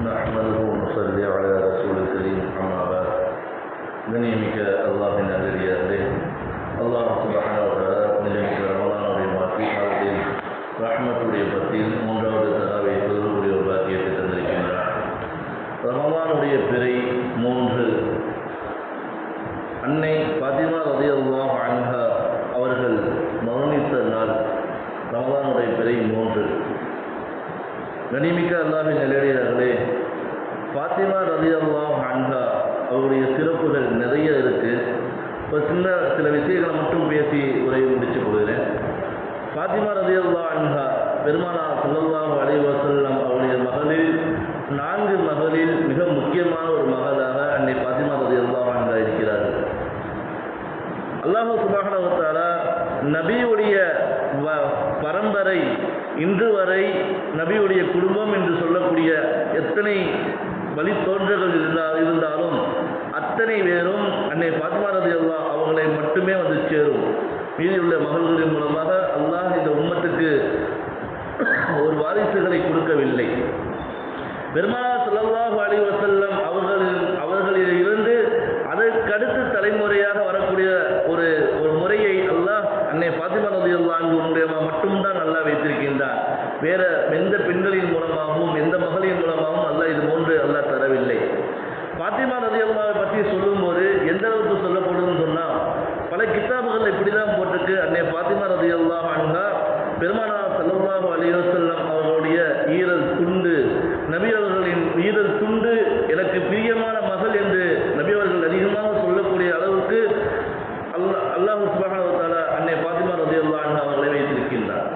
نحمده ونصلي على رسول الكريم أما بعد கண்ணியமிக்க அல்லாஹ்வின் நல்லடியார்களே, அல்லாஹ் சுப்ஹானஹு வ தஆலா நிலைமிக்க ரமலானுடைய மாற்றி காலத்தில் ரஹ்மத்துடைய பத்தில் மூன்றாவது தராவை தொழுகக்கூடிய ஒரு பாக்கியத்தை தந்திருக்கின்றார். ரமலானுடைய பிறை 3 அன்னை ஃபாத்திமா ரலியல்லாஹு அன்ஹா அவர்கள் மரணித்த நாள் ரமலானுடைய பிறை 3. கண்ணியமிக்க அல்லாஹ்வின் நல்லடியார்களே, ஃபாத்திமா ரலியல்லாஹு அன்ஹா அவருடைய சிறப்புகள் நிறைய இருக்குது. இப்போ சில விஷயங்களை மட்டும் பேசி உரையை முடிச்சு போகிறேன். ஃபாத்திமா ரலியல்லாஹு அன்ஹா பெருமானார் ஸல்லல்லாஹு அலைஹி வஸல்லம் அவருடைய மகளில் 4 மகளில் மிக முக்கியமான ஒரு மகளாக அன்னை ஃபாத்திமா ரலியல்லாஹு அன்ஹா இருக்கிறார்கள். அல்லாஹ் சுப்ஹானஹு வ தஆலா நபியுடைய பரம்பரை இன்று வரை நபியுடைய குடும்பம் என்று சொல்லக்கூடிய எத்தனை வழித்தோன்றல்கள் இருந்தாலும் அத்தனை பேரும் அன்னை ஃபாத்திமா ரலியல்லாஹு அவர்களை மட்டுமே வந்து சேரும். மீதியுள்ள மகள்களின் மூலமாக அல்லாஹ் இந்த உம்மத்துக்கு ஒரு வாரிசுகளை கொடுக்கவில்லை. பெருமானார் ஸல்லல்லாஹு அலைஹி வஸல்லம் அவர்களில் இருந்து அதற்கடுத்து தலைமுறையாக வரக்கூடிய ஒரு முறையை அல்லாஹ் அன்னை ஃபாத்திமா ரலியல்லாஹு அன்ஹா மட்டும்தான் அல்லாஹ் வைத்திருக்கின்றார். வேற எந்த பெண்களின் மூலமாகவும் எந்த மகளின் மூலமாகவும் அல்லாஹ் இது போன்று அல்லாஹ் தரவில்லை. ஃபாத்திமா ரலியல்லாஹு பற்றி சொல்லும்போது எந்த அளவுக்கு சொல்லப்படுதுன்னு சொன்னால், பல கிதாபுகள் இப்படி தான் போட்டிருக்கு. அன்னை ஃபாத்திமா ரலியல்லாஹு அன்ஹா பெருமானார் ஸல்லல்லாஹு அலைஹி வஸல்லம் அவர்களுடைய ஈரல் துண்டு, நபி அவர்களின் ஈரல் துண்டு எனக்கு பிரியமான மகள் என்று நபி அவர்கள் அதிகமாக சொல்லக்கூடிய அளவுக்கு அல்லாஹ் சுப்ஹானஹு வ தஆலா அன்னை ஃபாத்திமா ரலியல்லாஹு அன்ஹா அவர்களை வைத்திருக்கின்றார்.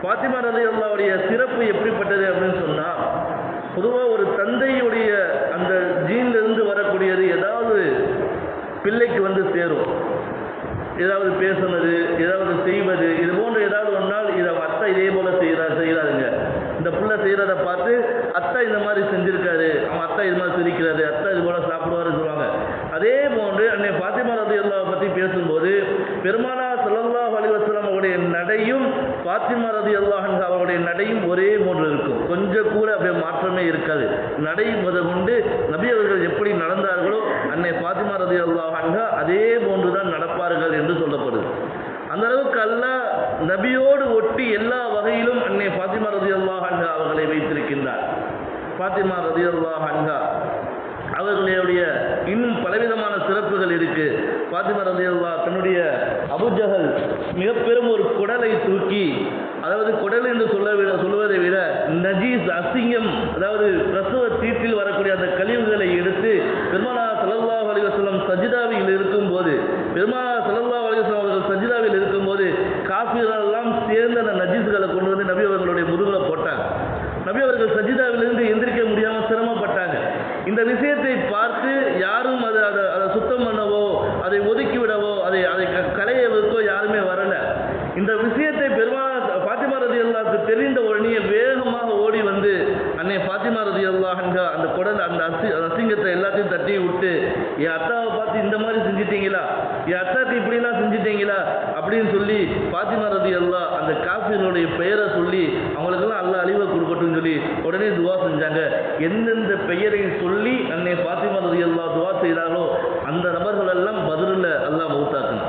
ஃபாத்திமா ரலியல்லாஹுடைய சிறப்பு எப்படிப்பட்டது அப்படின்னு சொன்னால், பொதுவாக ஒரு தந்தையுடைய அந்த ஜீனிலிருந்து வரக்கூடியது ஏதாவது பிள்ளைக்கு வந்து சேரும். ஏதாவது பேசுனது, ஏதாவது செய்வது, இது போன்ற ஏதாவது ஒன்றால் இதை அத்தா இதே போல செய்கிறாருங்க, இந்த பிள்ளை செய்கிறத பார்த்து அத்தா இந்த மாதிரி செஞ்சுருக்காரு, அவன் அத்தா இது மாதிரி சிரிக்கிறாரு, அத்தா இது போல சாப்பிடுவாருன்னு சொல்லுவாங்க. அதே போன்று அன்னை ஃபாத்திமா ரலியல்லாஹு பற்றி பேசும்போது பெருமானார் ஸல்லல்லாஹு அலைஹி வஸல்லம் அவருடைய நடையும் ஃபாத்திமா ரலியல்லாஹு அன்ஹா அவருடைய நடையும் ஒரே போன்று இருக்கும். கொஞ்சம் கூட அப்படியே மாற்றமே இருக்காது. நடை முதற்கொண்டு நபி அவர்கள் எப்படி நடந்தார்களோ அன்னை ஃபாத்திமா ரலியல்லாஹு அன்ஹா அதே போன்றுதான் நடப்பார்கள் என்று சொல்லப்படுது. அந்த அளவுக்கு அல்லாஹ் நபியோடு ஒட்டி எல்லா வகையிலும் அன்னை ஃபாத்திமா ரலியல்லாஹு அன்ஹா அவர்களை வைத்திருக்கின்றார். ஃபாத்திமா ரலியல்லாஹு அன்ஹா அவர்களுடைய இன்னும் பலவிதமான சிறப்புகள் இருக்கு. ஃபாத்திமா ரலியல்லாஹு தன்னுடைய அபூஜஹல் மிக பெரும் ஒரு குடலை தூக்கி, அதாவது குடல் என்று சொல்வதை விட நஜீஸ் அசிங்கம், அதாவது பிரசவ தீட்டில் வரக்கூடிய அந்த கழிவுகளை எடுத்து பெருமானார் ஸல்லல்லாஹு அலைஹி வஸல்லம் சஜிதாவில் இருக்கும்போது, பெருமானார் ஸல்லல்லாஹு அலைஹி வஸல்லம் அவர்கள் சஜிதாவில் இருக்கும்போது காஃபிர்கள் எல்லாம் சேர்ந்து அந்த நஜீஸ்களை கொண்டு வந்து நபி அவர்களுடைய முதுகில் போட்டாங்க. நபி அவர்கள் சஜிதாவிலிருந்து எந்திரிக்க முடியாமல் சிரமப்பட்டாங்க. இந்த விஷயத்தை பார்த்து யாரும் அதை சுத்தம் பண்ணவோ, அதை ஒதுக்கிவிடவோ, அதை களையவோ யாருமே வரல. இந்த விஷயத்தை ஃபாத்திமா ரலியல்லாஹு தெரிந்த உடனே வேகமாக ஓடி வந்து அன்னை ஃபாத்திமா ரலியல்லாஹு அன்ஹா அந்த குடல் அந்த அசிங்கத்தை எல்லாத்தையும் தட்டி விட்டு, என் அத்தாவை பார்த்து இந்த மாதிரி செஞ்சிட்டீங்களா, என் அத்தாக்கு இப்படிலாம் செஞ்சிட்டீங்களா அப்படின்னு சொல்லி ஃபாத்திமா ரலியல்லாஹு அந்த காஃபிர்களுடைய பெயரை சொல்லி அவங்களுக்கெல்லாம் அல்லாஹ் அழிவை கொடுக்கட்டும்னு சொல்லி உடனே துவா செஞ்சாங்க. எந்தெந்த பெயரை சொல்லி அன்னை ஃபாத்திமா ரலியல்லாஹு துவா செய்தார்களோ அந்த நபர்கள் எல்லாம் பதிலில் அல்லாஹ் மௌத்தாக்கணும்.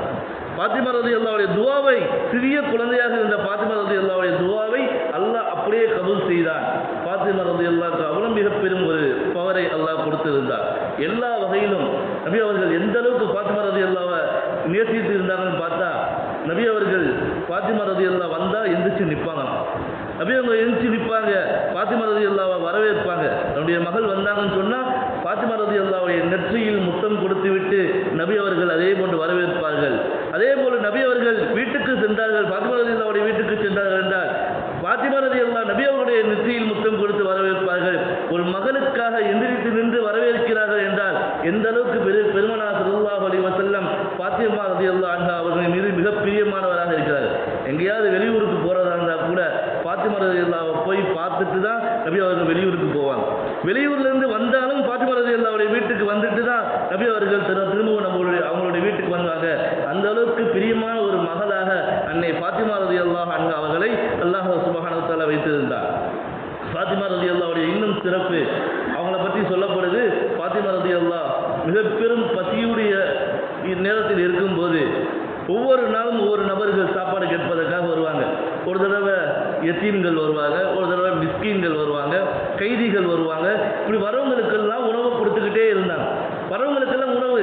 ஃபாத்திமா ரலியல்லாஹுடைய துவாவை, சிறிய குழந்தையாக இருந்த ஃபாத்திமா ரலியல்லாஹுடைய துவாவை அல்லாஹ் அப்படியே கபூல் செய்தான். ஃபாத்திமா ரலியல்லாஹு அவ்வளவு மிகப்பெரும் ஒரு பவரை அல்லாஹ் கொடுத்திருந்தார். எல்லா வகையிலும் நபி அவர்கள் எந்த அளவுக்கு ஃபாத்திமா ரலியல்லாஹுவை நேசித்து இருந்தாங்கன்னு பார்த்தா, நபி அவர்கள் ஃபாத்திமா ரலியல்லாஹு வந்தால் எந்திரிச்சு நிற்பாங்களாம். நபி அவங்க எந்திரிச்சு நிற்பாங்க, ஃபாத்திமா ரலியல்லாஹுவை வரவேற்பாங்க. தன்னுடைய மகள் வந்தாங்கன்னு சொன்னால் ஃபாத்திமா ரலியல்லாஹுடைய நெற்றியில் முத்தம் கொடுத்து விட்டு நபி அவர்கள் அதே போன்று வரவேற்பார்கள். அதே போல நபி அவர்கள் வீட்டுக்கு சென்றார்கள், ஃபாத்திமா ரலியல்லாஹுடைய வீட்டுக்கு சென்றார்கள் என்றால் ஃபாத்திமா ரலியல்லாஹு நபி அவர்களுடைய நெற்றியில் முத்தம் கொடுத்து வரவேற்பார்கள். ஒரு மகளுக்காக எந்திரித்து நின்று வரவேற்கிறார்கள் என்றால் எந்த அளவுக்கு பெருமானார் ஸல்லல்லாஹு அலைஹி வஸல்லம் ஃபாத்திமா ரலியல்லாஹு அன்ஹா அவர்கள் மீது மிக பிரியமானவராக இருக்கிறார். எங்கேயாவது வெளியூருக்கு போகிறதா இருந்தால் கூட ஃபாத்திமா ரலியல்லாஹு போய் பார்த்துட்டு தான் நபி அவர்கள் வெளியூருக்கு போவாங்க. வெளியூர்லேருந்து வந்தாலும் ஃபாத்திமா ரலியல்லாஹுடைய வீட்டுக்கு வந்துட்டு தான் நபி அவர்கள் திரும்பவும் அவங்களுடைய வீட்டுக்கு வந்தாங்க. அந்த அளவுக்கு பிரியமான ஒரு மகளாக அன்னை ஃபாத்திமா ரலியல்லாஹு அன்ஹா அவர்களை அல்லாஹ் சுப்ஹானஹு வ தஆலா வைத்திருந்தார். ஃபாத்திமா ரலியல்லாஹுடைய இன்னும் சிறப்பு. அவங்கள பற்றி சொல்லப்படுது. ஃபாத்திமா ரலியல்லாஹு மிக பெரும் பசியுடைய நேரத்தில் இருக்கும்போது ஒவ்வொரு நாளும் ஒவ்வொரு நபர்கள் சாப்பாடு கேட்பதற்காக வருவாங்க. ஒரு தடவை யத்தீம்கள் வருவாங்க, ஒரு தடவை மிஸ்கீன்கள் வருவாங்க, கைதிகள் வருவாங்க. இப்படி வரவங்களுக்கெல்லாம் உணவு கொடுத்துக்கிட்டே இருந்தாங்க. வரவங்களுக்கெல்லாம் உணவு,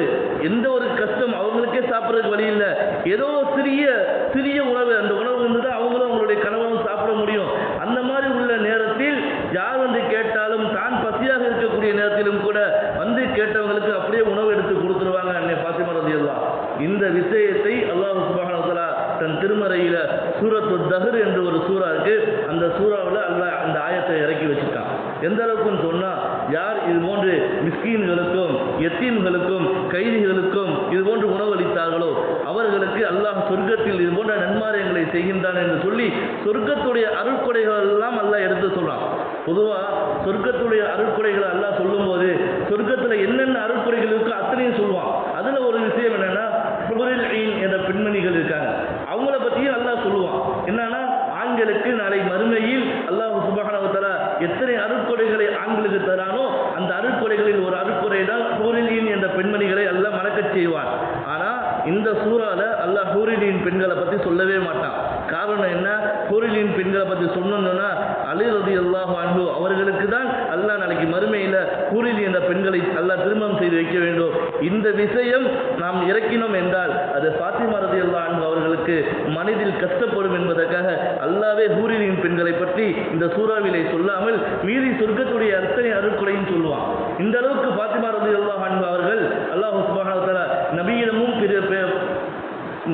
எந்த ஒரு கஷ்டம், அவங்களுக்கே சாப்பிட்றதுக்கு வழி இல்லை. ஏதோ சிறிய சிறிய உணவு, அந்த உணவு வந்து தான் அவங்களும் அவங்களுடைய கணவனும் சாப்பிட முடியும். அந்த மாதிரி உள்ள நேரத்தில் யார் வந்து கேட்டாலும், தான் பசியாக இருக்கக்கூடிய நேரத்திலும் கூட வந்து கேட்டவங்களுக்கு அப்படியே உணவு எடுத்து கொடுத்துருவாங்க அன்னை ஃபாத்திமா ரலியல்லாஹு. இந்த விஷயத்தை அல்லாஹ் சுப்ஹானஹு வ தஆலா தன் திருமறையில சூரத்து தஹர் என்று ஒரு சூறா இருக்கு, அந்த சூறாவில் அல்லாஹ் அந்த ஆயத்தை இறக்கி வச்சுட்டான். எந்த அளவுக்குன்னு சொன்னா, யார் இது போன்று மிஸ்கீன்களுக்கும் யத்தீம்களுக்கும் கைதிகளுக்கும் இது போன்று உணவளித்தார்களோ அவர்களுக்கு அல்லாஹ் சொர்க்கத்தில் இது போன்ற நன்மாரியங்களை செய்கின்றான் என்று சொல்லி சொர்க்கத்துடைய அருட்கொடைகள் எல்லாம் அல்லாஹ் எடுத்து சொல்றான். பொதுவா சொர்க்கத்துடைய அருட்கொடைகளை அல்லாஹ் சொல்லும் போது சொர்க்கத்துல என்னென்ன அருட்கொடைகள் இருக்கோ அத்தனையும் சொல்லுவான். அதுல ஒரு விஷயம் என்னன்னா, ஹூருல் ஈன் என்ற பெண்மணிகள் இருக்காங்க, அவங்கள பற்றியும் அல்லாஹ் சொல்லுவான். என்னன்னா, ஆண்களுக்கு நாளை மறுமையில் அல்லாஹ் சுப்ஹானஹு வ தஆலா எத்தனை அருட்கொடைகளை ஆண்களுக்கு தரானோ அந்த அருட்கொடைகளில் ஒரு அருட்கொடை தான் ஹூருல் ஈன் என்ற பெண்மணிகளை அல்லாஹ் மலக்கச் செய்வான். ஆனா இந்த சூறால அல்லாஹ் ஹூருல் ஈன் பெண்களை பற்றி சொல்லவே மாட்டான். காரணம் என்ன? ஹூருல் ஈன் பெண்களை பற்றி சொன்னோம்னா அலி ரலியல்லாஹு அன்ஹு அவர்களுக்கு தான் அல்லாஹ் நாளைக்கு மறுமையில் ஹூருல் ஈன் என்ற பெண்களை அல்லாஹ் திருமணம் செய்து வைக்க வேண்டும். இந்த விஷயம் நாம் இறக்கினோம் என்றால் அது ஃபாத்திமா ரலியல்லாஹு அன்ஹு அவர்களுக்கு மனதில் கஷ்டப்படும் என்பதற்காக அல்லாஹ்வே ஹூருல் ஈன் பெண்களை பற்றி இந்த சூறாவிலே சொல்லாமல் மீதி சொர்க்கத்துடைய அத்தனை அருட்கொடையும் சொல்லுவான். இந்த அளவுக்கு ஃபாத்திமா ரலியல்லாஹு அன்ஹு அவர்கள் அல்லாஹ் சுப்ஹானஹு வ தஆலா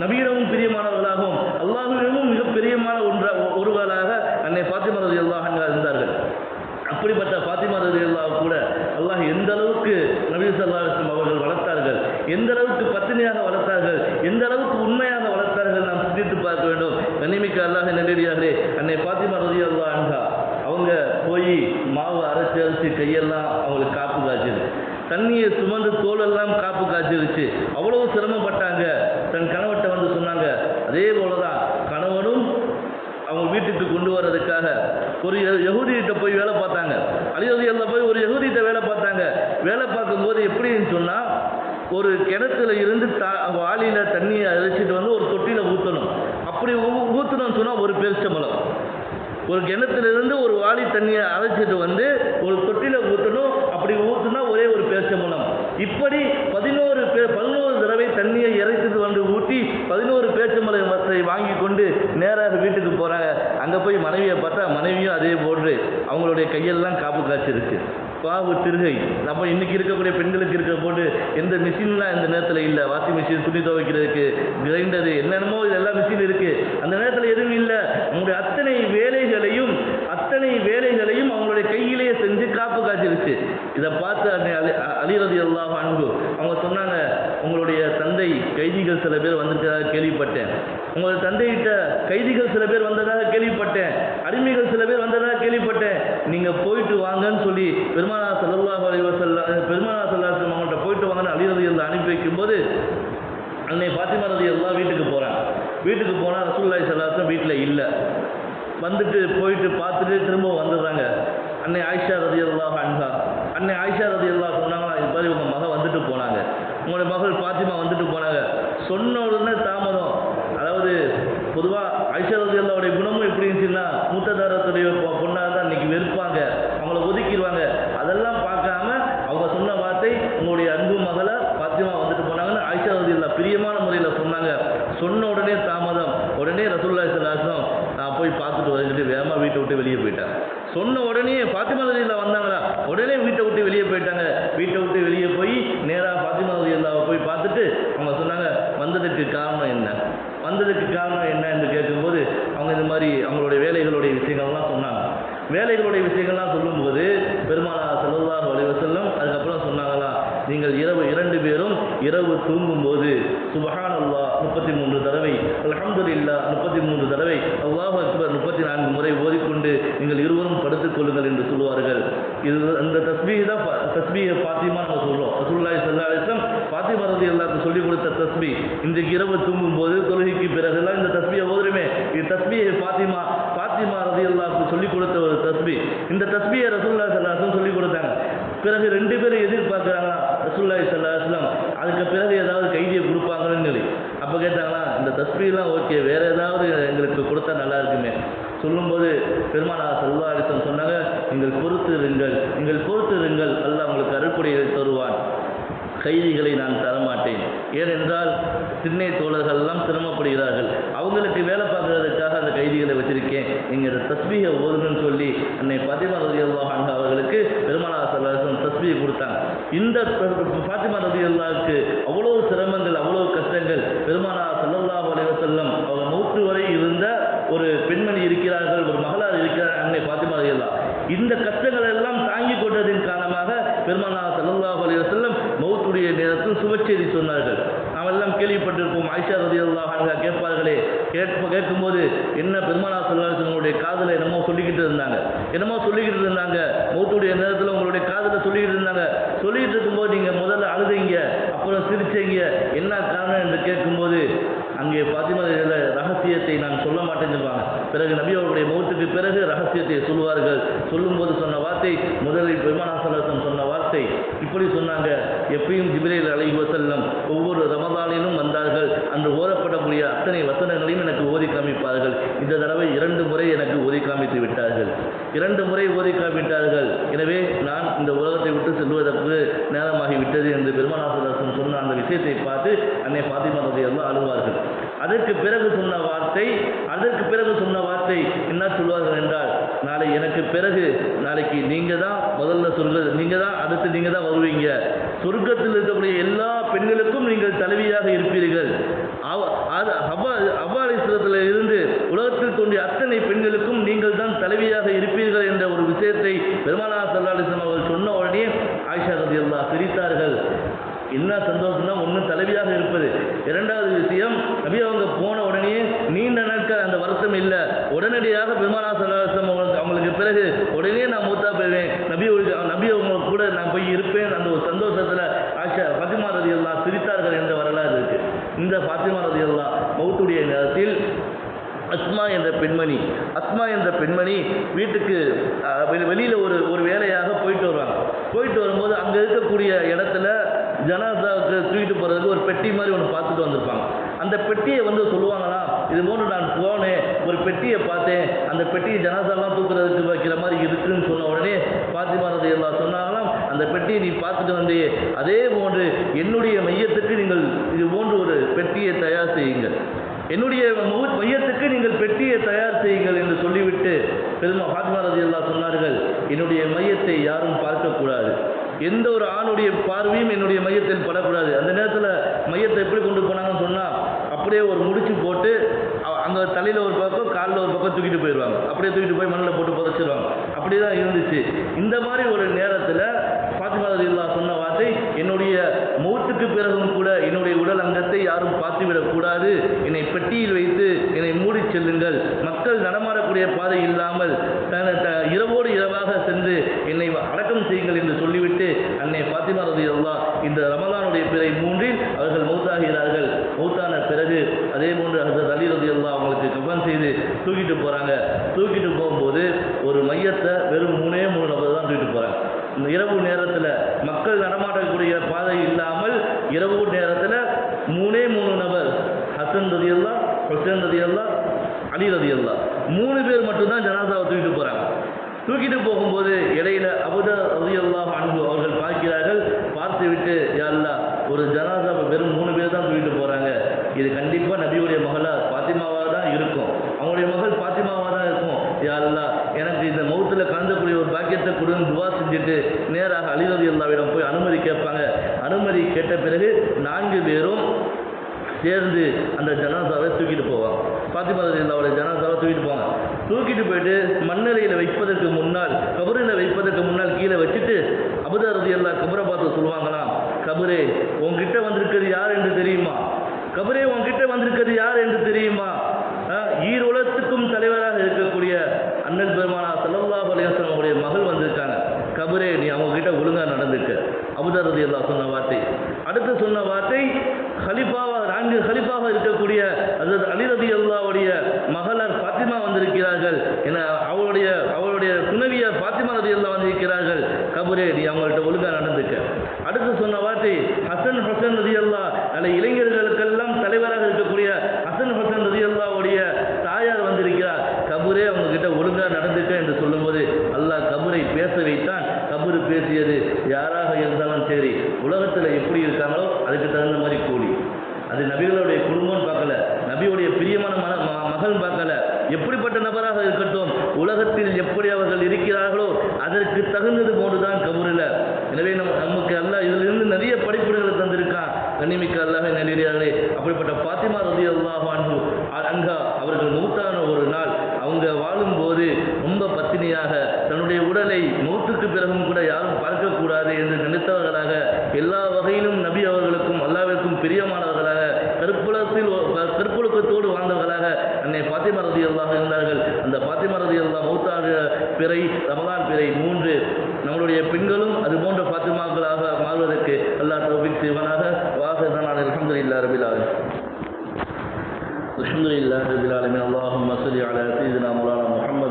நபியிடமும் பிரியமானவர்களாகவும் அல்லாஹ்விடமும் மிக பிரியமான ஒருவராக அன்னை ஃபாத்திமா ரலியல்லாஹு அன்ஹா இருந்தார்கள். அப்படிப்பட்ட ஃபாத்திமா ரலியல்லாஹு கூட அல்லாஹ் எந்த அளவுக்கு நபி ஸல்லல்லாஹு அலைஹி வஸல்லம் அவர்கள் வளர்த்தார்கள், எந்த அளவுக்கு பத்தினியாக வளர்த்தார்கள், எந்த அளவுக்கு உண்மையாக வளர்த்தார்கள், நாம் சிந்தித்து பார்க்க வேண்டும். கண்ணியமிக்க அல்லாஹ் நல்லடியார்களே, அன்னை ஃபாத்திமா ரலியல்லாஹு அன்ஹா அவங்க போய் மாவு அரைச்சி கையெல்லாம் அவங்களுக்கு காப்பு காய்ச்சது, தண்ணியை சுமந்து தோலெல்லாம் காப்பு காய்ச்சிருச்சு, அவ்வளவு சிரமப்பட்டாங்க. தன் கணவர்கிட்ட வந்து சொன்னாங்க. அதே போலதான் கணவனும் அவங்க வீட்டுக்கு கொண்டு வர்றதுக்காக ஒரு யஹூதிகிட்ட போய் வேலை பார்த்தாங்க. அலி ரலியல்லாஹு போய் ஒரு யஹூதிகிட்ட வேலை பார்த்தாங்க. வேலை பார்க்கும்போது எப்படின்னு சொன்னா, ஒரு கிணத்துல இருந்து வாளியில தண்ணியை அரைச்சிட்டு வந்து ஒரு தொட்டியில ஊற்றணும். அப்படி ஊற்றணும்னு சொன்னா ஒரு பேரிச்சம்பழம், ஒரு கிணத்திலிருந்து ஒரு வாளி தண்ணியை அரைச்சிட்டு வந்து ஒரு தொட்டில ஊற்றணும். அப்படி ஊற்றுனா ஒரே ஒரு பேரிச்சம்பழம். இப்படி 11 தடவை தண்ணியை இறைச்சிட்டு வந்து ஊற்றி 11 பேரிச்சம்பழத்தை வாங்கி கொண்டு நேராக வீட்டுக்கு போறாங்க. அங்கே போய் மனைவியை பார்த்தா மனைவியும் அதே போன்று அவங்களுடைய கையெல்லாம் காப்பு காய்ச்சிருக்கு. பாவு திருகை. நம்ம இன்னைக்கு இருக்கக்கூடிய பெண்களுக்கு இருக்க போட்டு எந்த மிஷின்லாம் இந்த நேரத்தில் இல்லை. வாஷிங் மிஷின், துணி துவைக்கிறதுக்கு, கிரைண்டரு, என்னென்னமோ இதெல்லாம் மிஷின் இருக்கு. அந்த நேரத்தில் எதுவும் இல்லை. அவங்களுடைய அத்தனை வேலைகளையும் அவங்களுடைய கையிலேயே செஞ்சு காப்பு காய்ச்சிருச்சு. இதை பார்த்து அலி ரலியல்லாஹு அன்ஹு அவங்க சொன்னாங்க, உங்களுடைய தந்தை கைதிகள் சில பேர் வந்திருக்கிறதாக கேள்விப்பட்டேன், உங்களுடைய தந்தைகிட்ட கைதிகள் சில பேர் வந்ததாக கேள்விப்பட்டேன், அடிமைகள் சில பேர் வந்ததாக கேள்விப்பட்டேன், நீங்க போயிட்டு வாங்கன்னு சொல்லி பெருமானார் ஸல்லல்லாஹு அலைஹி வஸல்லம் அவங்கள்ட்ட போயிட்டு வாங்கன்னு அலி ரலியல்லாஹு அனுப்பி வைக்கும்போது அன்னை ஃபாத்திமா ரலியல்லாஹு வீட்டுக்கு போறாங்க. வீட்டுக்கு போனால் ரசூலுல்லாஹி ஸல்லல்லாஹு அலைஹி வஸல்லம் வீட்டில் இல்லை. வந்துட்டு போயிட்டு பார்த்துட்டு திரும்ப வந்துடுறாங்க. அன்னை ஆயிஷா ரலியல்லாஹு அன்ஹா சொன்னாங்களா, இது மாதிரி உங்கள் மகள் வந்துட்டு போனாங்க, உங்களுடைய மகள் ஃபாத்திமா வந்துட்டு போனாங்க. சொன்ன உடனே தாமதம். அதாவது பொதுவாக ஆயிஷா ரலியல்லாஹுடைய குணமும் எப்படி இருந்துச்சுன்னா, மூத்ததாரத்துடைய பொண்ணாக தான் இன்னைக்கு வெறுப்பாங்க, அவங்கள ஒதுக்கிடுவாங்க. அதெல்லாம் பார்க்காம அவங்க சொன்ன வார்த்தை, உங்களுடைய அன்பு மகளை ஃபாத்திமா வந்துட்டு போனாங்கன்னு ஆயிஷா ரலியல்லாஹு பிரியமான முறையில் சொன்னாங்க. சொன்ன உடனே தாமதம். உடனே ரசூலுல்லாஹி ஸல்லல்லாஹு அலைஹி வஸல்லம் நான் போய் பார்த்துட்டு வந்துட்டு வேகமாக வீட்டை விட்டு வெளியே போயிட்டேன். சொன்ன உடனே ஃபாத்திமா ரலியல்லாஹு வந்தாங்களா, உடனே வீட்டை விட்டு வெளியே போயிட்டாங்க. வீட்டை விட்டு வெளியே போய் நேராக ஃபாத்திமா ரலியல்லாஹு போய் பார்த்துட்டு அவங்க சொன்னாங்க, வந்ததுக்கு காரணம் என்ன என்று கேட்கும்போது அவங்க இந்த மாதிரி அவங்களுடைய வேலைகளுடைய விஷயங்கள்லாம் சொன்னாங்க. வேலைகளுடைய விஷயங்கள்லாம் சொல்லும்போது பெருமானார் ஸல்லல்லாஹு அலைஹி வஸல்லம் அதுக்கப்புறம் சொன்னாங்களா, நீங்கள் இரண்டு பேரும் இரவு தூங்கும்போது சுப்ஹானல்லாஹ் 33 தடவை, அல்ஹம்துலில்லாஹ் 33 தடவை, அல்லாஹு அக்பர் 34 முறை ஓதிக்கொண்டு நீங்கள் இருவரும் படுத்துக் கொள்ளுங்கள் என்று சொல்லுவார்கள். இது அந்த தஸ்பீஹ் தான் தஸ்பீஹ் ஃபாத்திமா நம்ம சொல்றோம். ரசூலுல்லாஹி ஸல்லல்லாஹு அலைஹி வஸல்லம் ஃபாத்திமா ரலியல்லாஹு சொல்லிக் கொடுத்த தஸ்பீஹ். இன்றைக்கு இரவு தூங்கும்போது தொழுகைக்கு பிறகுலாம் இந்த தஸ்பீஹை ஓதுறோமே, இது தஸ்பீஹ் ஃபாத்திமா ரலியல்லாஹு சொல்லிக் கொடுத்த ஒரு தஸ்பீஹ். இந்த தஸ்பீஹை ரசூலுல்லாஹி ஸல்லல்லாஹு அலைஹி வஸல்லம் பிறகு 2 பேரும் எதிர்பார்க்குறாங்களா ரசூலுல்லாஹி ஸல்லல்லாஹு அலைஹி வஸல்லம் அதுக்கு பிறகு ஏதாவது கைதியை கொடுப்பாங்கன்னு சொல்லி. அப்போ கேட்டாங்களா இந்த தஸ்பீஹ்லாம் ஓகே, வேறு ஏதாவது எங்களுக்கு கொடுத்தா நல்லா இருக்குமே. சொல்லும்போது பெருமானார் ஸல்லல்லாஹு அலைஹி வஸல்லம் சொன்னாங்க, நீங்கள் பொறுத்து இருங்கள், அல்லாஹ் உங்களுக்கு அருள்கொடையை தருவான். கைதிகளை நான் தரமாட்டேன். ஏனென்றால் திண்ணை தோழர்கள் எல்லாம் சிரமப்படுகிறார்கள், அவங்களுக்கு வேலை பார்க்கறதுக்காக அந்த கைதிகளை வச்சிருக்கேன், நீங்கள் இந்த தஸ்பீஹை ஓதுன்னு சொல்லி அன்னை ஃபாத்திமா ரலியல்லாஹு அன்ஹா அவர்களுக்கு பெருமானார் ஸல்லல்லாஹு அலைஹி வஸல்லம் தஸ்பீஹ் கொடுத்தாங்க. இந்த ஃபாத்திமா ரலியல்லாஹுக்கு அவ்வளோ சிரமங்கள், அவ்வளோ கஷ்டங்கள். பெருமானார் ஸல்லல்லாஹு அலைஹி வஸல்லம் அவங்க மௌத்து வரை இருந்த ஒரு பெண்மணி இருக்கிறார்கள், ஒரு மகளார் இருக்கிறார் அன்னை ஃபாத்திமா ரலியல்லாஹு. இந்த கஷ்டங்கள் எல்லாம் தாங்கி கொண்டதின் காரணமாக பெருமானார் ஸல்லல்லாஹு அலைஹி வஸல்லம் மௌத்துடைய நேரத்தில் சுபச்செய்தி சொன்னார்கள். நாம் எல்லாம் கேள்விப்பட்டிருப்போம். ஆயிஷா ரலியல்லாஹு அன்ஹா கேட்பார்களே, கேட்கும்போது என்ன பெருமானார் ஸல்லல்லாஹு அலைஹி வஸல்லம் உங்களுடைய காதில் என்னமோ சொல்லிக்கிட்டு இருந்தாங்க, மௌத்துடைய நேரத்தில் உங்களுடைய காதில் சொல்லிக்கிட்டு இருக்கும்போது நீங்கள் முதல்ல அழுதீங்க, அப்புறம் சிரிச்சீங்க, என்ன காரணம் என்று கேட்கும்போது அங்கே ஃபாத்திமா ரகசியத்தை நான் சொல்ல மாட்டேன்னு சொல்லுவாங்க. பிறகு நபி அவருடைய மௌத்துக்கு பிறகு ரகசியத்தை சொல்லுவார்கள். சொல்லும்போது சொன்ன வார்த்தை, முதலில் பெருமானார் ஸல்லல்லாஹு அலைஹி வஸல்லம் சொன்ன வார்த்தை இப்படி சொன்னாங்க, எப்பயும் ஜிப்ரீல் அலைஹி வஸல்லம் ஒவ்வொரு ரமதானிலும் வந்தார்கள், அன்று ஓதப்படக்கூடிய அத்தனை வசனங்களையும் எனக்கு ஓதி காமிப்பார்கள். இந்த தடவை 2 முறை எனக்கு ஓதி காமித்து விட்டார்கள், 2 முறை ஓதி காமித்தார்கள். எனவே நான் இந்த உலகத்தை விட்டு செல்வதற்கு நேரமாகிவிட்டது என்று பெருமானார் ஸல்லல்லாஹு அலைஹி வஸல்லம் சொன்ன அந்த விஷயத்தை பார்த்து அன்னை ஃபாத்திமா ரலியல்லாஹு அழுவார்கள். அதற்கு பிறகு சொன்ன வார்த்தை என்ன சொல்வார்கள் என்றால், எனக்கு பிறகு நாளைக்கு நீங்கள் தான் முதல்ல அடுத்து நீங்கள் தான் வருவீங்க, சொர்க்கத்தில் இருக்கக்கூடிய எல்லா பெண்களுக்கும் நீங்கள் தலைவியாக இருப்பீர்கள், ஹவ்வா அலைஹிஸ்ஸலாத்தில் இருந்து உலகத்தில் தோன்றிய அத்தனை பெண்களுக்கும் நீங்கள் தான் தலைவியாக இருப்பீர்கள் என்ற ஒரு விஷயத்தை பெருமானார் ஸல்லல்லாஹு அலைஹி வஸல்லம் அவர்கள் சொன்ன உடனே ஆயிஷா ரலியல்லாஹு சிரித்தார்கள். என்ன சந்தோஷம்னா, ஒன்று தலைவியாக இருப்பது, இரண்டாவது விஷயம் நபி அவங்க போன உடனே நீண்ட நாட்கள் அந்த வருத்தம் இல்லை, உடனடியாக பெருமானார் ஸல்லல்லாஹு அலைஹி வஸல்லம் அவங்களுக்கு பிறகு உடனே நான் மூத்தா போயிடுவேன், நபி அவங்க கூட நான் போய் இருப்பேன், அந்த ஒரு சந்தோஷத்தில் ஆயிஷா ஃபாத்திமா ரலியல்லாஹு சிரித்தார்கள் என்ற வரலாறு இருக்கு. இந்த ஃபாத்திமா ரலியல்லாஹு மௌத்துடைய நேரத்தில் அஸ்மா என்ற பெண்மணி வீட்டுக்கு வெளியில் ஒரு வேலையாக போயிட்டு வரும்போது அங்கே இருக்கக்கூடிய இடத்துல ஜனாசாவுக்கு தூக்கிட்டு போகிறதுக்கு ஒரு பெட்டி மாதிரி ஒன்று பார்த்துட்டு வந்திருப்பாங்க. அந்த பெட்டியை சொல்லுவாங்களாம், இது போன்று நான் போனேன், ஒரு பெட்டியை பார்த்தேன், அந்த பெட்டியை ஜனாசாலாம் தூக்குறதுக்கு வைக்கிற மாதிரி இருக்குன்னு சொன்ன உடனே ஃபாத்திமா ரலியல்லாஹு சொன்னாங்களாம், அந்த பெட்டியை நீ பார்த்துட்டு வந்தே, அதே போன்று என்னுடைய மையத்துக்கு நீங்கள் இது போன்று ஒரு பெட்டியை தயார் செய்யுங்கள், என்னுடைய மையத்துக்கு நீங்கள் பெட்டியை தயார் செய்யுங்கள் என்று சொல்லிவிட்டு ஃபாத்திமா ரலியல்லாஹு சொன்னார்கள், என்னுடைய மையத்தை யாரும் பார்க்கக்கூடாது, எந்த ஒரு ஆணுடைய பார்வையும் என்னுடைய மையத்தில் படக்கூடாது. அந்த நேரத்தில் மையத்தை எப்படி கொண்டு போனாங்கன்னு சொன்னால், அப்படியே ஒரு முடிச்சு போட்டு அங்கே தலையில் ஒரு பக்கம் காலில் ஒரு பக்கம் தூக்கிட்டு போயிடுவாங்க, அப்படியே தூக்கிட்டு போய் மண்ணில் போட்டு புதைச்சிடுவாங்க. அப்படி தான் இருந்துச்சு. இந்த மாதிரி ஒரு நேரத்தில் ஃபாத்திமா ரலியல்லாஹு சொன்ன வார்த்தை, என்னுடைய மௌத்துக்கு பிறகும் கூட என்னுடைய உடல் அங்கத்தை யாரும் பார்த்துவிடக்கூடாது, என்னை பெட்டியில் வைத்து என்னை மூடி செல்லுங்கள், மக்கள் நடமாடக்கூடிய பாதை இல்லாமல் இரவோடு இரவாக சென்று என்னை அடக்கம் செய்யுங்கள் என்று சொல்லிவிட்டு அன்னை ஃபாத்திமா ரலியல்லாஹு இந்த ரமலானுடைய பிறை 3இல் அவர்கள் மௌத்தாகிறார்கள். மௌத்தான பிறகு அதே போன்று ஹஜ்ரத் அலி ரலியல்லாஹு அவங்களுக்கு கஃன் செய்து தூக்கிட்டு போகிறாங்க. தூக்கிட்டு போகும்போது ஒரு மையத்தை வெறும் 3 நபர் தான் தூக்கிட்டு போகிறாங்க. இந்த இரவு நேரத்தில் மக்கள் நடமாடக்கூடிய பாதை இல்லாமல் இரவு நேரத்தில் 3 நபர், ஹசன் ரலியல்லாஹு, ஹுசைன் ரலியல்லாஹு, அலி ரலியல்லாஹு 3 பேர் மட்டும்தான் ஜனாசாவை தூக்கிட்டு போகிறாங்க. தூக்கிட்டு போகும்போது இடையில அபூதர் ரலியல்லாஹு அன்ஹு அவர்கள் பார்க்கிறார்கள். பார்த்துவிட்டு, யா அல்லாஹ், ஒரு ஜனாசாவை வெறும் 3 பேர் தான் தூக்கிட்டு போகிறாங்க, இது கண்டிப்பாக நபியுடைய மகளாக ஃபாத்திமாவாக தான் இருக்கும், அவங்களுடைய மகள் ஃபாத்திமாவாக தான் இருக்கும், யா அல்லாஹ் எனக்கு இந்த மௌத்தில் கலந்தக்கூடிய ஒரு பாக்கியத்தை கொடுன்னு துவா செஞ்சுட்டு நேராக அலி ரலியல்லாஹுவிடம் போய் அனுமதி கேட்பாங்க. அனுமதி கேட்ட பிறகு 4 பேரும் சேர்ந்து அந்த ஜனாசாவை தூக்கிட்டு போவாங்க. ஃபாத்திமா ரலியல்லாஹுடைய ஜனாசாவை தூக்கிட்டு போவாங்க. தூக்கிட்டு போயிட்டு மண்ணறையில் வைப்பதற்கு முன்னால், கபரில் வைப்பதற்கு முன்னால் கீழே வச்சுட்டு அபூதர் ரலியல்லாஹு கபரை பார்த்து சொல்லுவாங்களாம், கபரே உங்ககிட்ட வந்திருக்கிறது யார் என்று தெரியுமா, கபரே உங்ககிட்ட வந்திருக்கிறது யார் என்று தெரியுமா, ஈருலகத்துக்கும் தலைவராக இருக்கக்கூடிய அண்ணல் பெருமானார் ஸல்லல்லாஹு அலைஹி வஸல்லம் அவருடைய மகள் வந்திருக்காங்க, கபரே நீ அவங்ககிட்ட ஒழுங்காக நடந்துக்க. அபூதர் ரலியல்லாஹு சொன்ன வார்த்தை. அடுத்து சொன்ன வார்த்தை, ஹலிஃபாவாக 4 ஹலிஃபாக இருக்கக்கூடிய ஹஜ்ரத் அலி ரலியல்லாஹுடைய மகளார் ஃபாத்திமா வந்திருக்கிறார்கள் என அவருடைய துணைவியார் ஃபாத்திமா ரலியல்லாஹு வந்திருக்கிறார்கள், கபரே கபரே நீ அவங்கள்ட்ட ஒழுங்கா நடந்துக்க. அடுத்து சொன்ன வார்த்தை ஹசன் ஹசன் ரலியல்லாஹ், நல்ல இளைஞர்களுக்கெல்லாம் தலைவராக இருக்கக்கூடிய ஹசன் ஹசன் ரலியல்லாஹ்வுடைய தாயார் வந்திருக்கிறார், கபரே அவங்க கிட்ட ஒழுங்கா நடந்துக்க என்று சொல்லும்போது அல்லாஹ் கபரை பேச வைத்தான். கபரு பேசியது, யாராக இருந்தாலும் சரி உலகத்தில் எப்படி இருக்காங்களோ அதுக்கு தகுந்த மாதிரி கூலி. அது நபிகளுடைய குடும்பம் பார்க்கல, நபியுடைய பிரியமான மகன் பார்க்கல, எப்படிப்பட்ட நபராக இருக்கட்டும் உலகத்தில் எப்படி அவர்கள் இருக்கிறார்களோ அதற்கு தகுந்தது போன்றுதான் கபூரில். எனவே நமக்கு அல்லாஹ் இதிலிருந்து நிறைய படிப்புகளை தந்திருக்கான். கண்ணிமிக்க அல்லாஹ் நல்லடியார்களே, அப்படிப்பட்ட ஃபாத்திமா ரலியல்லாஹு அன்ஹா அவர்கள் மௌத்தான ஒரு நாள் அவங்க வாழும்போது ரொம்ப பத்தினியாக தன்னுடைய உடலை மௌத்துக்கு பிறகும் கூட யாரும் பார்க்கக்கூடாது என்று நினைத்தவர்களாக, எல்லா வகையிலும் நபி அவர்களுக்கும் அல்லாஹ்விற்கும் பிரியமானவர்களாக, கற்புலக்கத்தோடு வாழ்ந்தவர்களாக அன்னை ஃபாத்திமா ரலியல்லாஹு இருந்தார்கள். அந்த ஃபாத்திமா ரலியல்லாஹு மௌத்தான பிறை ரமலான் பிறை 3 நம்மளுடைய பெண்களும் அது போன்ற ஃபாத்திமாக்களாக மாறுவதற்கு அல்லாஹ் தௌஃபீக் செய்வானாக. வாஹிரனா அல்ஹம்துலில்லாஹி ரப்பில் ஆலமீன். அல்ஹம்துலில்லாஹி ரப்பில் ஆலமீன். அல்லாஹும்ம ஸல்லி அலா சய்யிதினா மௌலானா முஹம்மத்